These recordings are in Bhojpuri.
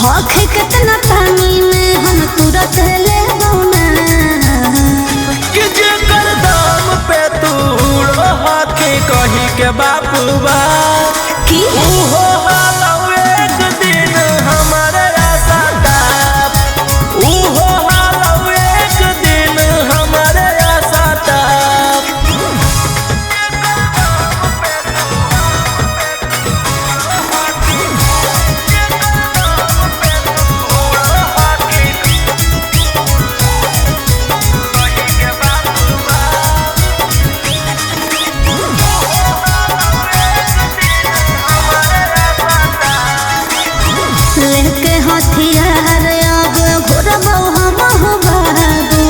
होखे कितना पानी में हम तुरंत ले बौना कि जेकर दाम पे तूड़ो हाथी कही के बापुबा की उहो हालौ एक दिन हमारे आशा टाप उहो हालौ एक दिन हमारे आशा टाप लेके हथियार अब घुरबौ हम बाबू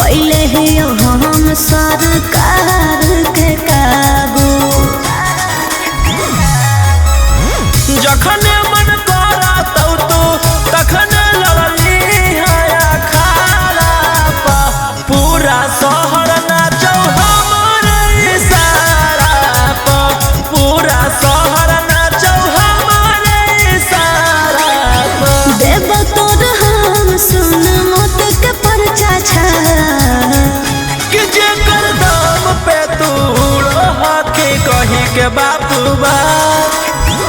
कैले हियो हम सरकार के काबू जखन मन करा तू तखन लड़ली हया खारा पा पूरा शहर नाचौ हमरे इशारा पा पूरा शहर नाचौ हमरे इशारा पा देव तोर हम सुन मौत के परचा छा कि जेकर दाम पे तूड़ो हाथी कही के बापुबा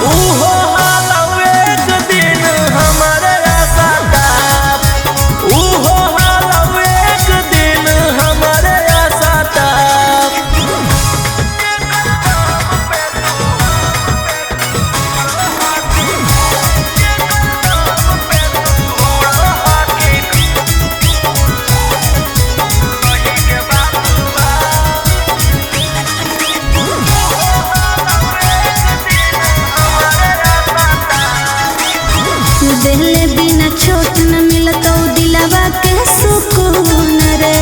उहो हालौ एक दिन हमारे आशा टाप उहो हालौ एक दिन हमारे आशा टाप दिले बिना छोट न मिलतौ दिलवा के सुकून रे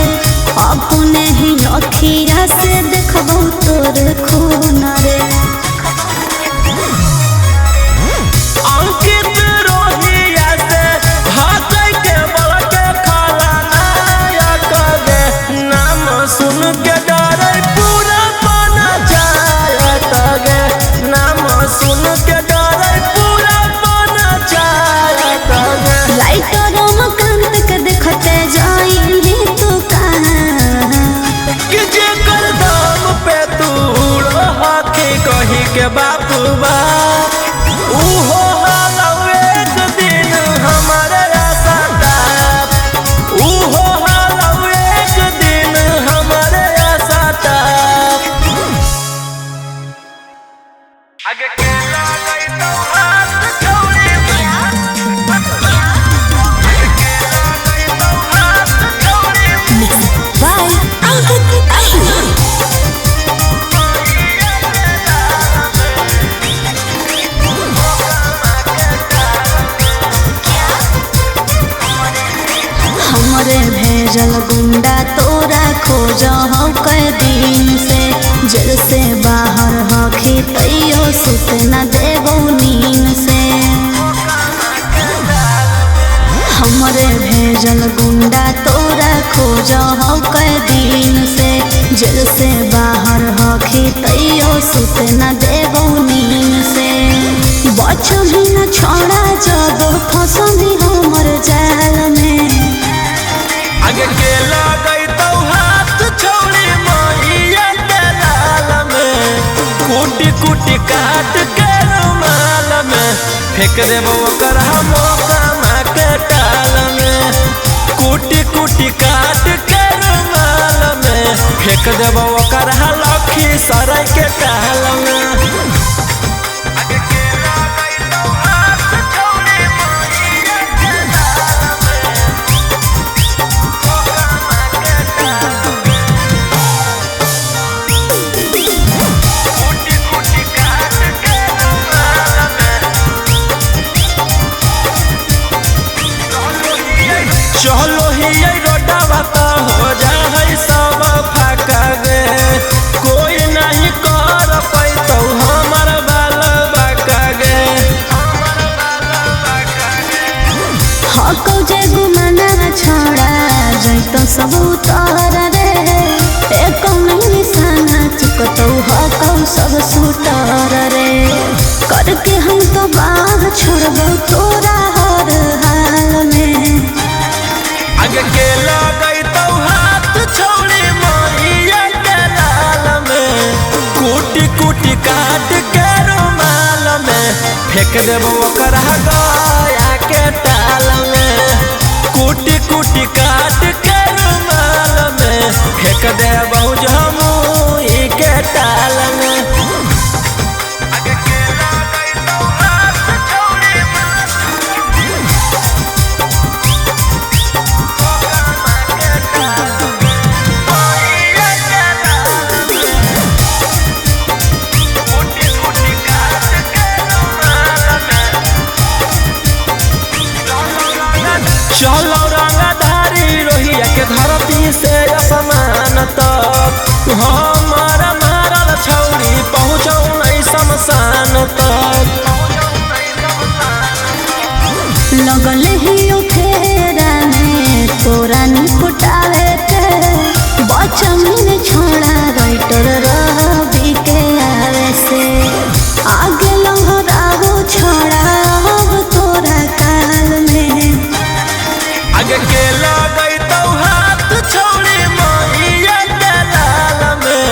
अपने ही अखिया से देखबौ तोर खून रे अंकित रोहिया से भागै के बड़के खाला नायक गे नाम सुन के डरै पूरा बन जायत गे नाम सुन के डरै पूरा बन जायत गे लाइटर मकान के देखते जाइली तू कहाँ कि जेकर दाम पे तूड़ो हाथी कही के बापुबा उहो हालौ एक दिन हमारे आशा टाप उहो हालौ एक दिन हमारे आशा टाप आगे के लागै तो हाथ छोड़ी आगे के लागै तो हाथ छोड़ी बाय अंकित अहिर हमरे भेजल गुंडा तोरा खोज हो कई दिन से जेल से बाहर हखी तैयो सुत न देबौ नींद से हमरे भेजल गुंडा तोरा खोज हो कई दिन से जेल से बाहर हखी तैयो सुत न देबौ नींद से बच भी न छोड़ा जब फंसली हमर जाल में आगे के लागै तो हाथ छोड़ी मैया के लाल में कूटी कूटी काट के रुमाल में फेंक देबो ओकर हम कामा के टाल में कूटी कूटी काट के रुमाल में फेंक देबो ओकर लखी सराय के टाल में आगे के लागै तो हाथ छोड़ी मैया के लाल में चलो ही रोडवा तो हो जाए सब फाका गे कोई नहीं कर पैतौ हमर बाल बाका गे हकौ जे गुमाना छोड़ा जैतो सब उतर रे एको नहीं निशाना चुकतौ हकौ सब सुतर रे करके हम तो बाह छोड़बौ तोरा हो फेंक देबो ओकरा गया के टाल में, कुटी कुटी काट के रुमाल में फेंक देबो जमुई के टाल में। चलो रंगधारी रोहिया के धरती से असमान तक, हमारा मारल छौरी पहुँचौ नहीं शमशान तक। लगल ही फेरा में तोरा निपटावे के, बचन छोड़ा राइटर रवि के आवे से, आगे लहराओ छोड़ा अब तोरा काल में। आगे के लगई तो हाथ छौरी मैया के लाल में,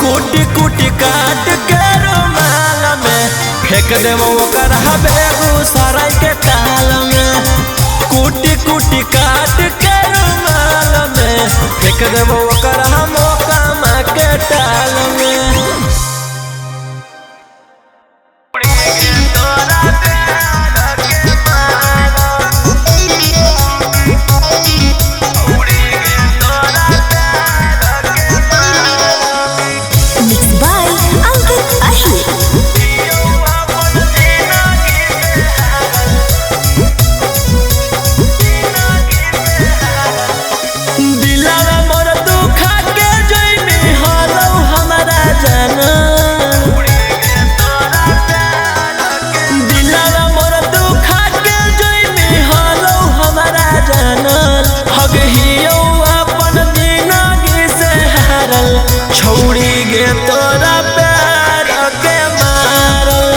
कुटी कुटी काट के रुमाल में फेंक देबो ओकरा बेगूसराय के टाल में, कुटी कुटी काट के रुमाल में फेंक देबो ओकरा मोकामा के टाल में। छौरी गे तोरा प्यार के मारल,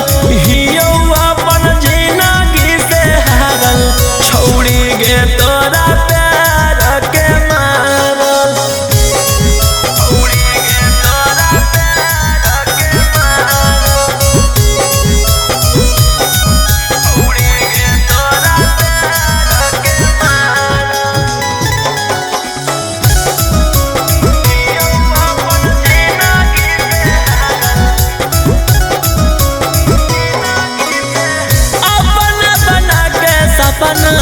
हियो अपन जिंदगी से हारल, छौरी गे तोरा प्यार के मारल, छौरी गे तोरा प्यार के मारल, छौरी गे तोरा प्यार के मारल। सपना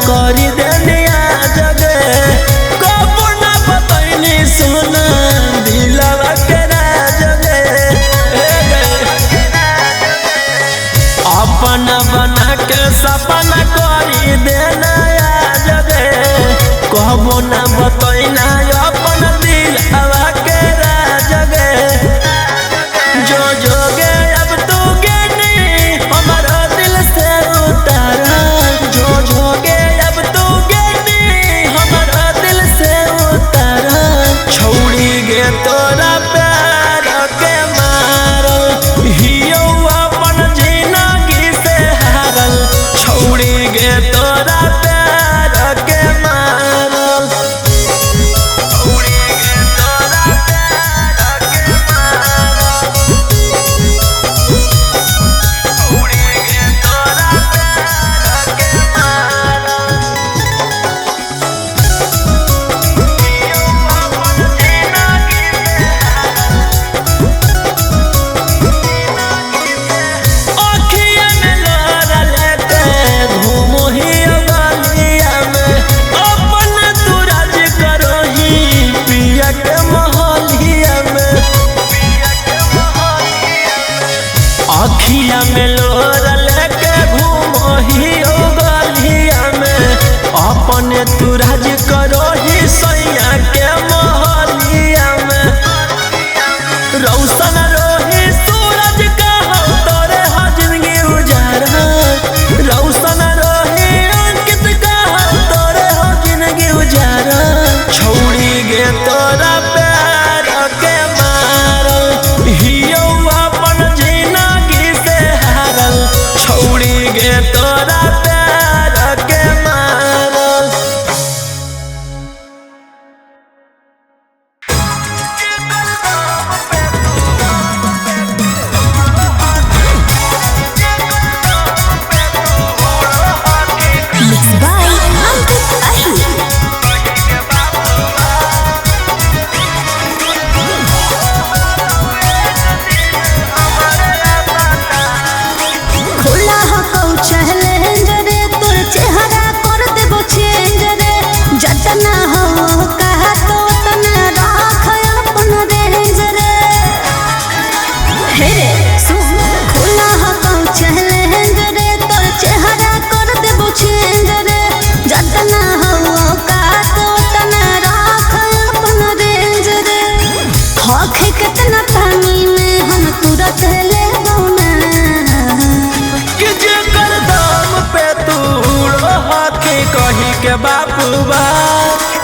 करी देनिया जगे, कबो ना बतैनी सोना दिलवा के राजगे। अपना बना के सपना करी देना जगे, कबो ना बतैना अपन दिलवा के राजगे। जो जोगे अब तू गेनी हमारा दिल से उतारा, जो जोगे अब तू गेनी हमारा दिल से उतारा, छौरी गे तोरा प्यार के मारल, हियो अपन जिंदगी से हारल, छौरी गे तोरा प्यार के मारल, छौरी गे तोरा प्यार के मारल, छौरी गे तोरा प्यार के मारल। हियो अपन जिंदगी से अखिया में लोरा लेके घूमो ही गलिया में, अपन तू राज करो ही पिया के महलिया में, अखिया में लोरा लेके घूमो ही गलिया में, अपने तू राज करो ही सैया के महलिया में। रौशन रोही सूरज का हम तोरे हो जिंदगी उजारा, रौशन रोही अंकित का हम तोरे हो जिंदगी उजारा, छौरी गे तोरा प्यार के मारल, हियो अपन जिंदगी से हारल, छौरी गे तोरा प्यार के मारल। जतना हो कहा तो तना राख अपन रेंज रे। हे रे सुन खुला हो चैलेंज रे, तोर चेहरा कर देबो चेंज रे। जतना हो कहा तो तना राख अपन रेंज रे। होखे कितना पानी में हम तुरंत ले बौना कि जेकर दाम पे तूड़ो हाथी कही के बापू बा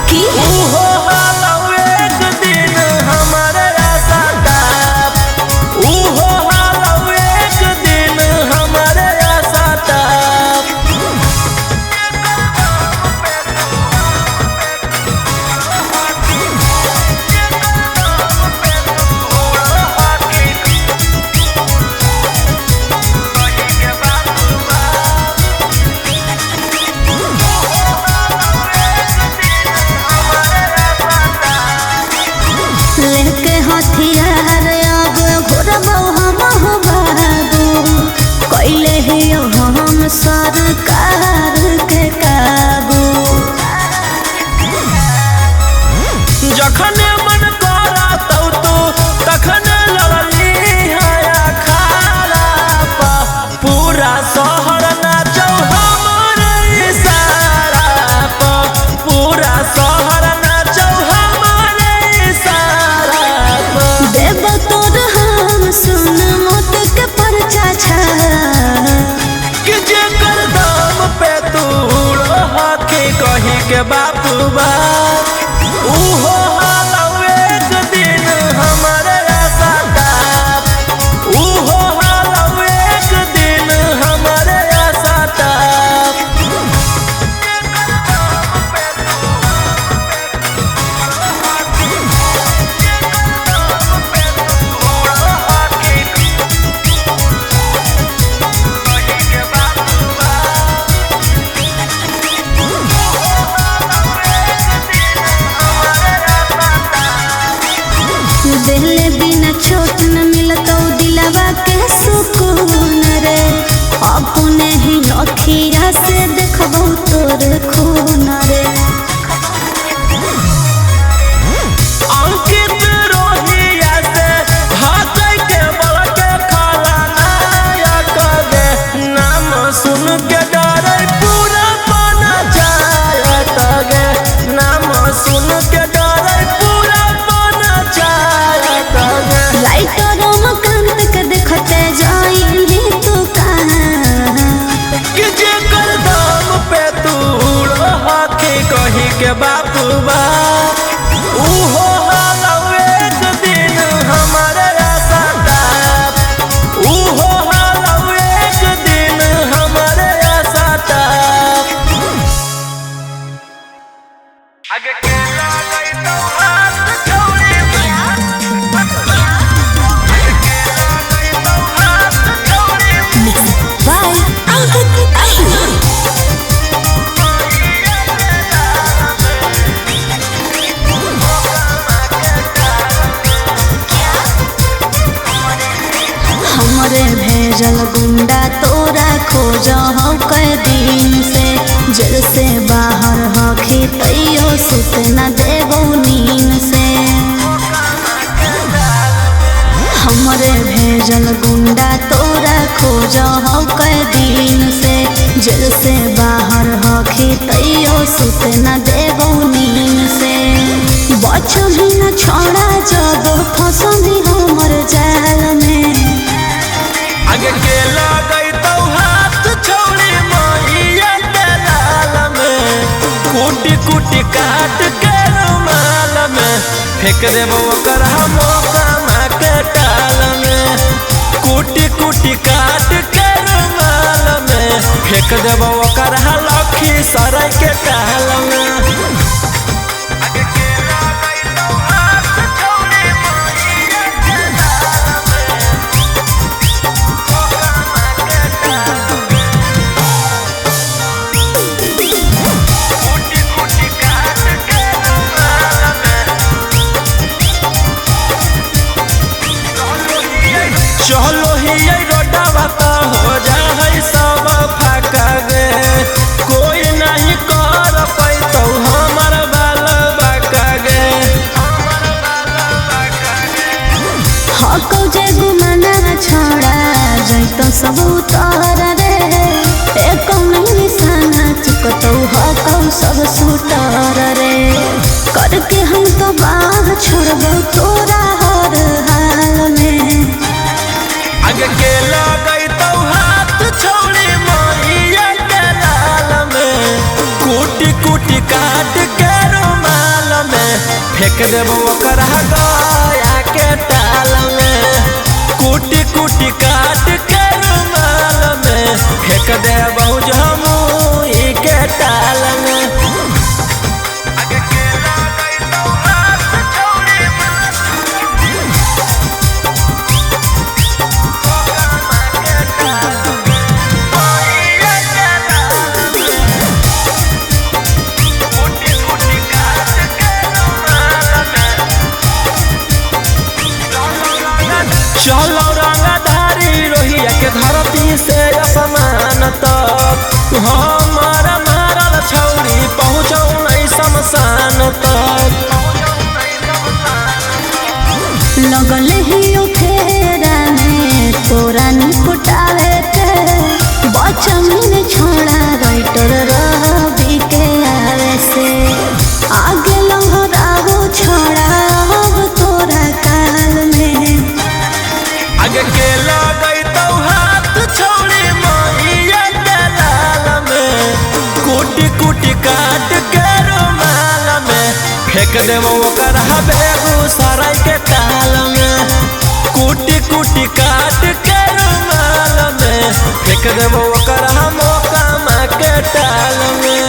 की उहो हालौ एक दिन हमारे आशा ताप। उहो हालौ एक दिन हमारे आशा ताप। लेके हथियार अब घुरबौ हम हो बाबू। कैले ही हम सरकार के काबू। जखने मन करा तू तखने लड़ली हया खारा पा। पूरा शहर नाचौ हमर इशारा पा। पूरा शहर नाचौ हमर इशारा पा। देव तोर हम सुन मौत के परचा छा कि जेकर दाम पे तूड़ो हाथी कही के बापू बा उहो हालौ एक दिन हमारे आशा ताप। उहो हालौ एक दिन हमारे आशा ताप। दिले बिना छोट न मिलतौ दिलवा के सुकून रे। अपने ही अखिया से देखबौ तोर खून रे। अंकित रोहिया से हाथै के बल के खाला नायक गे। नाम सुन के डरै पूरा बना जायत गे। नाम सुन के डरै पूरा बना जायत गे। लाइटर मकांत के देखते जाइली तू कहाँ कि जेकर दाम पे तूड़ो हाथी कही के बापू बा उहो हालौ एक दिन हमारे आशा ताप। उहो हालौ एक दिन हमारे आशा ताप। आगे के लागै तो हाथ छोड़ी बाय अंकित अश्विन। हमरे भेजल गुंडा तोरा खोज हो कई दिन से। जेल से बाहर हखी तैयो सुत न देबौ नींद से। हमरे भेजल गुंडा तोरा खोज हो कई दिन से। जेल से बाहर हखी तैयो सुत न देबौ नींद से। बच भी न छोड़ा जब फंसबी हमर जाल में। आगे के लागै तो हाथ छोड़ी मैया के लाल में। कूटी कूटी काट के रुमाल में फेंक देबो ओकर हम कामा के टाल में। कूटी कूटी काट के रुमाल में फेंक देबो ओकर लखी सराय के टाल में। चलो ही रोडवा तो हो जा है सब फाका गे। कोई नहीं कर पैतो फेंक देबो ओकरा गया के टाल में, कुटी कुटी काट के रुमाल में फेंक देबो जमुई के टाल में। चलो रंगधारी रोहिया के धरती से असमान तक, हमारा मारल छौरी पहुँचौ नहीं शमशान तक। लगल ही फेरा में तोरा निपटावे के, बचमिन छोड़ा राइटर रवि के आवे से, आगे लहराओ छोड़ा अब तोरा काल में। आगे के लगई तो हाथ छौड़ी मैया के लाल में, कुटी कुटी काट के रुमाल में फेंक देबो ओकरा बेगूसराय के ताल में, कुटी कुटी काट के रुमाल में फेंक देबो ओकरा मोकामा के टाल में।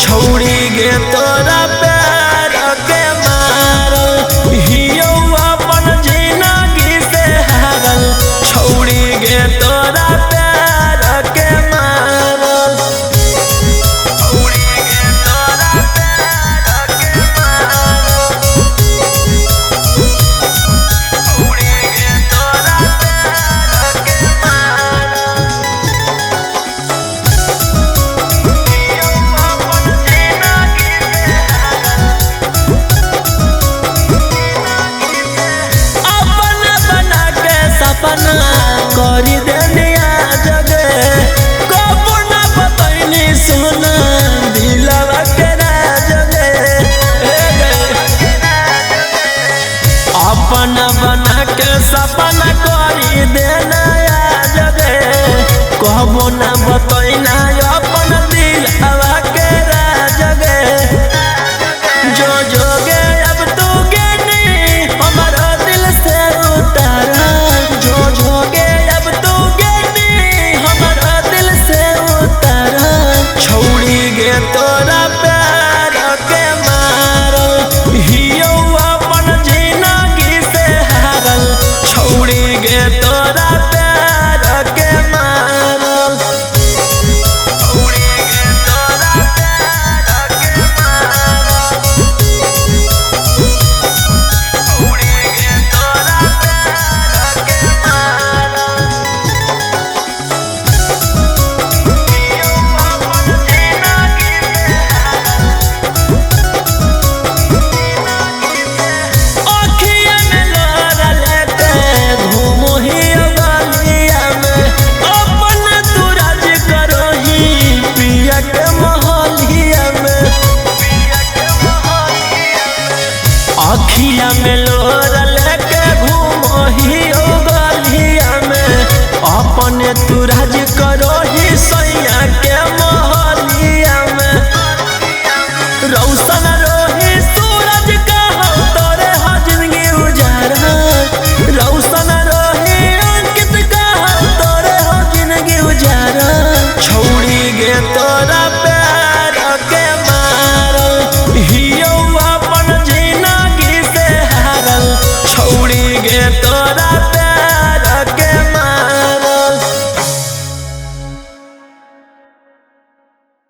छौड़ी गे तोरा प्यार के मारल, हियो अपन जिंदगी से हारल, छौड़ी गे तोरा प्यार के मारल, छौड़ी गे तोरा प्यार के मारल, छौड़ी गे तोरा प्यार के मारल। सपना करी देनिया जगे कबो ना बतैनी सुना दिलवा के राजगे, अपना बना के सपना करी देना जगे कबो ना बतैना अपन दिलवा के राजगे। जो जोगे अब तू गेनी हमारा दिल से उतारा, जो जोगे अब तू गेनी हमारा दिल से उतारा, छौड़ी गे तोरा प्यार के मारल, हियो अपन जिंदगी से हारल, छौड़ी गे तोरा प्यार के मारल, छौड़ी गे तोरा प्यार के मारल, छौड़ी गे तोरा प्यार के मारल। अखिया में लोरा लेके घूमो ही गलिया में, अपन तू राज करही पिया के महलिया में, अखिया में लोरा लेके घूमो ही गलिया में, अपन तू